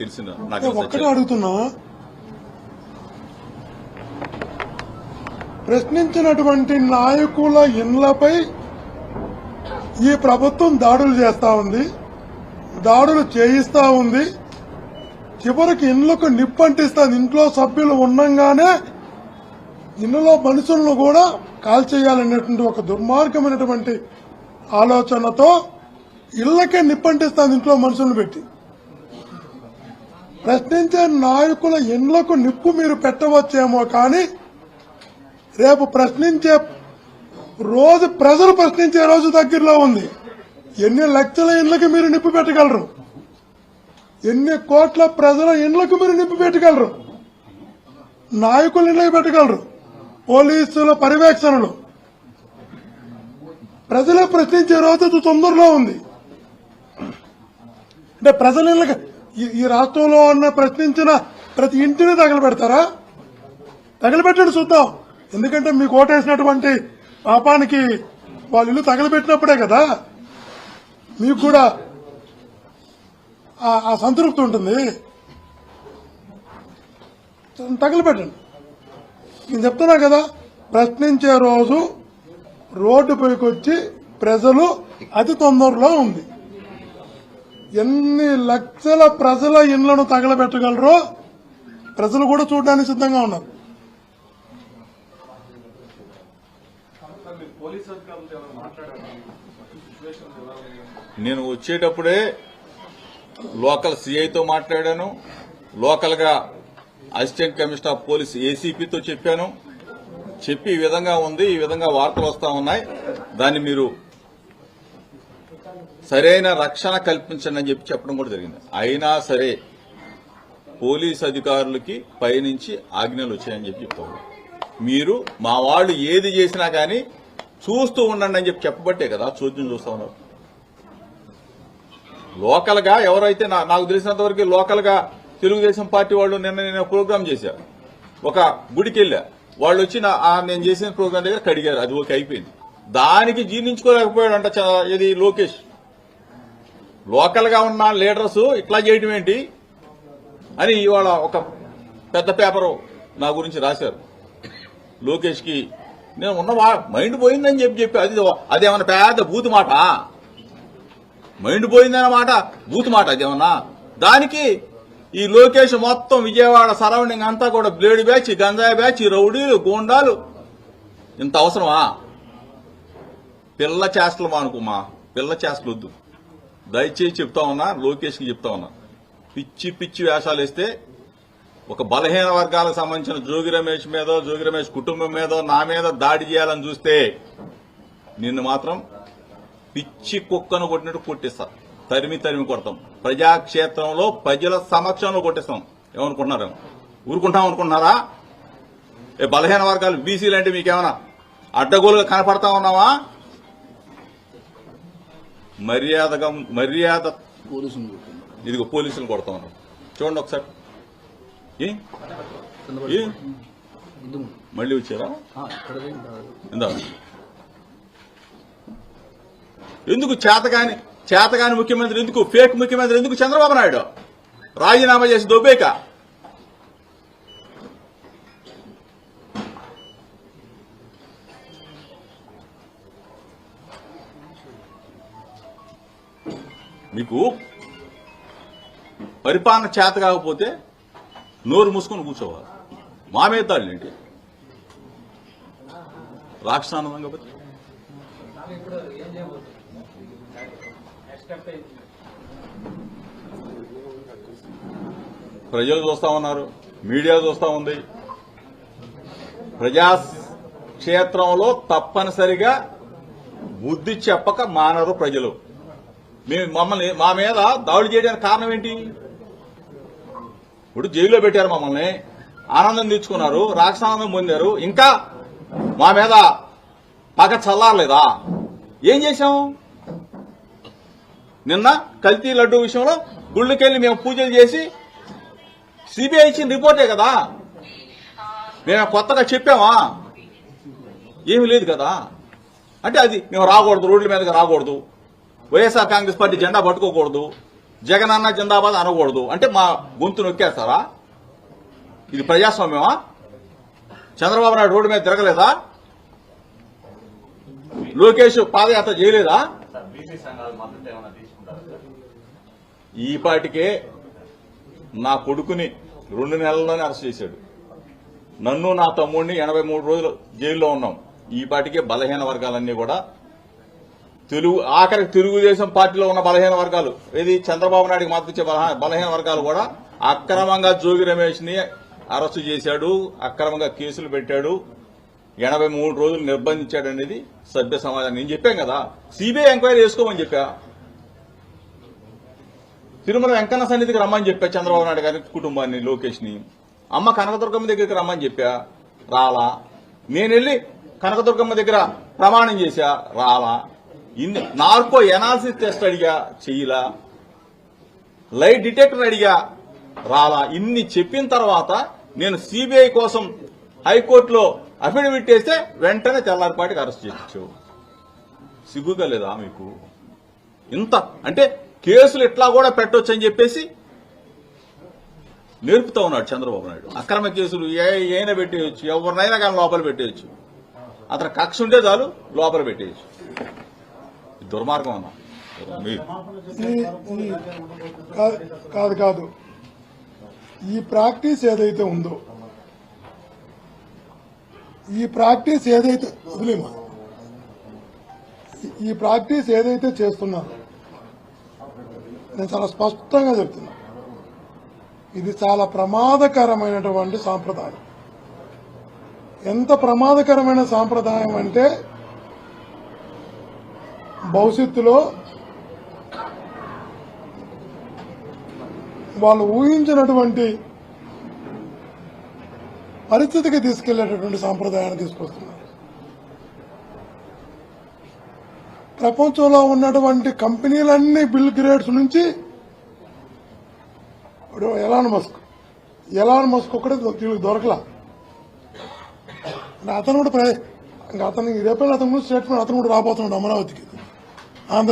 ఒక్కటే అడుగుతున్నా, ప్రశ్నించినటువంటి నాయకుల ఇండ్లపై ఈ ప్రభుత్వం దాడులు చేస్తా ఉంది, దాడులు చేయిస్తా ఉంది. చివరికి ఇండ్లకు నిప్పంటిస్తుంది. ఇంట్లో సభ్యులు ఉండంగానే ఇంట్లో మనుషులను కూడా కాల్చేయాలనేటువంటి ఒక దుర్మార్గమైనటువంటి ఆలోచనతో ఇళ్లకే నిప్పంటిస్తుంది. ఇంట్లో మనుషులను పెట్టి ప్రశ్నించే నాయకుల ఇండ్లకు నిప్పు మీరు పెట్టవచ్చేమో, కానీ రేపు ప్రశ్నించే రోజు, ప్రజలు ప్రశ్నించే రోజు దగ్గరలో ఉంది. ఎన్ని లక్షల ఇండ్లకి మీరు నిప్పు పెట్టగలరు? ఎన్ని కోట్ల ప్రజల ఇండ్లకు మీరు నిప్పు పెట్టగలరు? నాయకుల ఇండ్లకి పెట్టగలరు? పోలీసుల పర్యవేక్షణలు. ప్రజలే ప్రశ్నించే రోజు తొందరలో ఉంది. అంటే ప్రజల ఇళ్ళకి ఈ రాష్ట్రంలో ఉన్న ప్రశ్నించిన ప్రతి ఇంటిని తగలబెడతారా? తగలబెట్టండి చూద్దాం. ఎందుకంటే మీకు ఓటేసినటువంటి పాపానికి వాళ్ళ ఇల్లు తగలబెట్టినప్పుడే కదా మీకు కూడా ఆ సంతృప్తి ఉంటుంది. తగలబెట్టండి. నేను చెప్తున్నా కదా, ప్రశ్నించే రోజు రోడ్డుపైకి వచ్చి ప్రజలు అతి తొందరలో ఉంది. ఎన్ని లక్షల ప్రజల ఇళ్లను తగలబెట్టగలరో ప్రజలు కూడా చూడడానికి సిద్ధంగా ఉన్నారు. నేను వచ్చేటప్పుడే లోకల్ సిఐతో మాట్లాడాను, లోకల్ గా అసిస్టెంట్ కమిషనర్ ఆఫ్ పోలీస్ ఏసీపీతో చెప్పాను. చెప్పి ఈ విధంగా ఉంది, ఈ విధంగా వార్తలు వస్తా ఉన్నాయి, దాన్ని మీరు సరైన రక్షణ కల్పించండి అని చెప్పడం కూడా జరిగింది. అయినా సరే పోలీస్ అధికారులకి పైనుంచి ఆజ్ఞలు వచ్చాయని చెప్తారు. మీరు మా వాళ్ళు ఏది చేసినా కానీ చూస్తూ ఉండండి అని చెప్పబట్టే కదా చోద్యం చూస్తా ఉన్నారు. లోకల్ గా ఎవరైతే నాకు తెలిసినంత వరకు లోకల్ గా తెలుగుదేశం పార్టీ వాళ్ళు నిన్న ప్రోగ్రాం చేశారు. ఒక గుడికి వెళ్ళా, వాళ్ళు వచ్చి నేను చేసిన ప్రోగ్రాం దగ్గర కడిగారు. అది ఓకే, అయిపోయింది. దానికి జీర్ణించుకోలేకపోయాడంట ఇది లోకేష్. లోకల్ గా ఉన్న లీడర్స్ ఇట్లా చేయడం ఏంటి అని ఇవాళ ఒక పెద్ద పేపరు నా గురించి రాశారు. లోకేష్ కి నేను ఉన్న మైండ్ పోయిందని చెప్పి అదేమన్నా పెద్ద బూతు మాట? మైండ్ పోయిందన్నమాట బూతు మాట అదేమన్నా? దానికి ఈ లోకేష్ మొత్తం విజయవాడ సరౌండింగ్ అంతా కూడా బ్లేడ్ బ్యాచ్, గంజాయి బ్యాచ్, రౌడీలు, గోండాలు. ఇంత అవసరమా? పిల్ల చేష్టలు మానుకోమా, పిల్ల చేష్టలు వద్దు. దయచేసి చెప్తా ఉన్నా, లోకేష్ కి చెప్తా ఉన్నా, పిచ్చి పిచ్చి వేషాలు వేస్తే ఒక బలహీన వర్గాలకు సంబంధించిన జోగి రమేష్ మీదో, జోగి రమేష్ కుటుంబం మీదో, నా మీద దాడి చేయాలని చూస్తే నిన్ను మాత్రం పిచ్చి కుక్కను కొట్టినట్టు కొట్టిస్తా. తరిమి తరిమి కొడతాం. ప్రజాక్షేత్రంలో ప్రజల సమక్షంలో కొట్టిస్తాం. ఏమనుకుంటున్నారు? ఊరుకుంటాం అనుకుంటున్నారా? బలహీన వర్గాలు బీసీలు అంటే మీకేమన్నా అడ్డగోలుగా కనపడతా ఉన్నావా? మర్యాద ఇదిగో పోలీసులు కొడతా ఉన్నాం. చూడండి ఒకసారి. మళ్ళీ వచ్చారా? ఎందుకు చేతగాని ముఖ్యమంత్రి ఎందుకు? ఫేక్ ముఖ్యమంత్రి ఎందుకు? చంద్రబాబు నాయుడు రాజీనామా చేసి దొబ్బేక. మీకు పరిపాలన చేత కాకపోతే నోరు మూసుకొని కూర్చోవాలి. మా మీద దాడులేంటి? రాక్షసానందం కాబట్టి ప్రజలు చూస్తా ఉన్నారు, మీడియా చూస్తా ఉంది. ప్రజాక్షేత్రంలో తప్పనిసరిగా బుద్ధి చెప్పక మానరు ప్రజలు. మా మీద దాడులు చేయడానికి కారణం ఏంటి? ఇప్పుడు జైల్లో పెట్టారు మమ్మల్ని, ఆనందం తెచ్చుకున్నారు, రాక్షసానందం పొందారు, ఇంకా మా మీద పగ చల్లారలేదా? ఏం చేశాం? నిన్న కల్తీ లడ్డూ విషయంలో గుళ్ళకెళ్లి మేము పూజలు చేసి సిబిఐ ఇచ్చిన రిపోర్టే కదా. మేము కొత్తగా చెప్పామా? ఏమీ లేదు కదా. అంటే అది మేము రాకూడదు, రోడ్ల మీదకి రాకూడదు, వైఎస్ఆర్ కాంగ్రెస్ పార్టీ జెండా పట్టుకోకూడదు, జగనన్న జిందాబాద్ అనకూడదు అంటే మా గొంతు నొక్కేస్తారా? ఇది ప్రజాస్వామ్యమా? చంద్రబాబు నాయుడు రోడ్డు మీద తిరగలేదా? లోకేష్ పాదయాత్ర చేయలేదా? ఈ పాటికే నా కొడుకుని 2 నెలల్లోనే అరెస్ట్ చేశాడు. నన్ను నా తమ్ముడిని 83 రోజులు జైల్లో ఉన్నాం. ఈ పాటికే బలహీన వర్గాలన్నీ కూడా ఆఖరికి తెలుగుదేశం పార్టీలో ఉన్న బలహీన వర్గాలు ఏది చంద్రబాబు నాయుడికి మద్దతు ఇచ్చే బలహీన వర్గాలు కూడా అక్రమంగా జోగి రమేష్ ని అరెస్టు చేశాడు, అక్రమంగా కేసులు పెట్టాడు, 83 రోజులు నిర్బంధించాడు అనేది సభ్య సమాజం. నేను చెప్పాను కదా, సిబిఐ ఎంక్వైరీ చేసుకోమని చెప్పా. తిరుమల వెంకన్న సన్నిధికి రమ్మని చెప్పా చంద్రబాబు నాయుడు గారి కుటుంబాన్ని, లోకేష్ ని. అమ్మ కనకదుర్గమ్మ దగ్గరికి రమ్మని చెప్పా, రాలా. నేను వెళ్లి కనకదుర్గమ్మ దగ్గర ప్రమాణం చేశా, రాలా. ఇన్ని నార్కో ఎనాలిసిస్ టెస్ట్ అడిగా, చెయ్యలా. లైట్ డిటెక్టర్ అడిగా, రాలా. ఇన్ని చెప్పిన తర్వాత నేను సిబిఐ కోసం హైకోర్టులో అఫిడవిట్ వేస్తే వెంటనే తెల్లారిపాటికి అరెస్ట్ చేయించావు. సిగ్గుగా లేదా మీకు? ఇంత అంటే కేసులు ఇట్లా కూడా పెట్టొచ్చు అని చెప్పేసి నేర్పుతా ఉన్నాడు చంద్రబాబు నాయుడు. అక్రమ కేసులు ఏమైనా పెట్టేయచ్చు, ఎవరినైనా కానీ లోపల పెట్టేయచ్చు. అతను కక్ష ఉంటే చాలు లోపల పెట్టేయచ్చు. దుర్మార్గం అన్నా కాదు ఈ ప్రాక్టీస్ ఏదైతే ఉందో, ఈ ప్రాక్టీస్ ఏదైతే వదిలేమా, ఈ ప్రాక్టీస్ ఏదైతే చేస్తున్నారో నేను చాలా స్పష్టంగా చెప్తున్నా, ఇది చాలా ప్రమాదకరమైనటువంటి సాంప్రదాయం. ఎంత ప్రమాదకరమైన సాంప్రదాయం అంటే భవిష్యత్తులో వాళ్ళు ఊహించినటువంటి పరిస్థితికి తీసుకెళ్లేటటువంటి సాంప్రదాయాన్ని తీసుకొస్తున్నారు. ప్రపంచంలో ఉన్నటువంటి కంపెనీలన్నీ బిల్ గేట్స్ నుంచి ఎలాన్ మస్క్ ఒక్కడే దొరకలా. అతను కూడా అతనికి రేపే అతను కూడా స్టేట్మెంట్ అతను కూడా రాబోతున్నాడు అమరావతికి. ఆంధ్ర